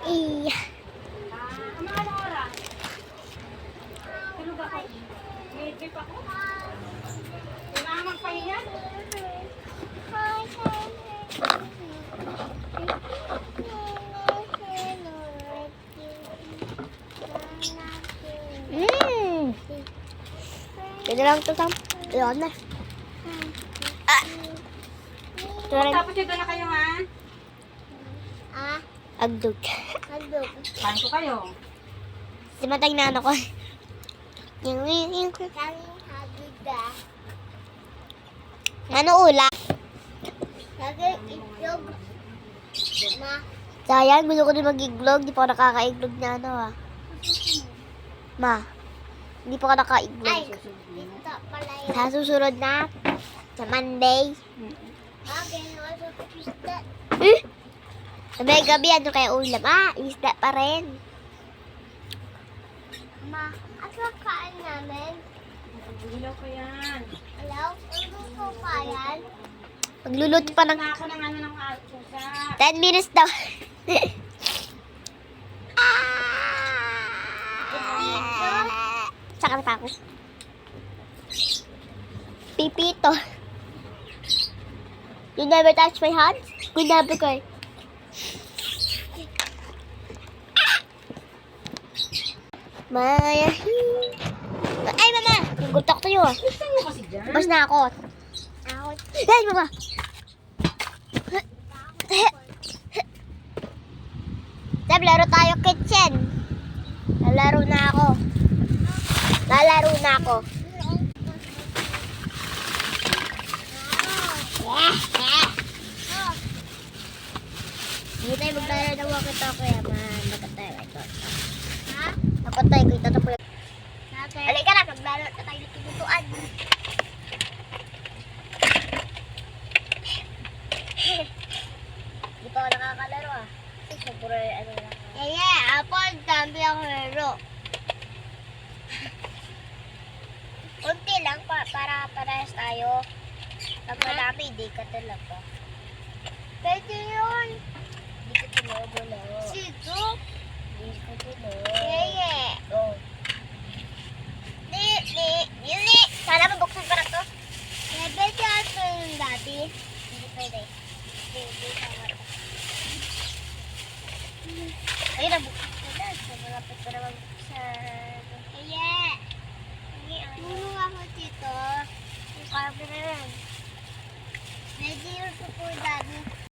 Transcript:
Iya. Mga ano oras? Tulog ako. May trip ako. Kailangan magpahinga. Pwede lang ito, Sam. Ayun na. Tapos dito na kayo, ha? Agdog. Saan ko kayo? Si matay na ano ko. Ano ula? Sayang, gusto ko din mag-iglog. Di pa ako nakaka-iglog na ano ah. Ma, hindi pa ako naka-iglog. Sa susunod na, sa Monday. Sa may gabi, ano kaya ulam? Isda pa rin. Ma, ano kain namin? Ilaw ko yan. Hello? Ano ko pa yan? Magluluto pa ng... Ako ng ano ng susa. 10 minutes daw. Saka pa ako. Pipito. You never touch my hand? Good never ko. Maya. Ay, mama! Nagutok tayo ah. Gusto mo kasi dyan? Bas na ako. Ay, mama! Sab, laro tayo kitchen. Lalaro na ako. Hindi tayo maglalaro ng walkie-talkie. Magat tayo. Ito. Ako tayo, kung itatapo yung... Halika na, maglaro na tayo ng pinutuan. Hindi pa ako nakakalaro ah. Siguro ano lang. Apple, dami ang laro. Kunti lang para parehas tayo. Pag madami, di ka talaga. Pwede yun. Di ka tinobo na. Sito? Di ka tinobo. Oh. Di. Sana mabuksan ko na to. Pwede siya ito yung dati. Hindi pwede. Hindi,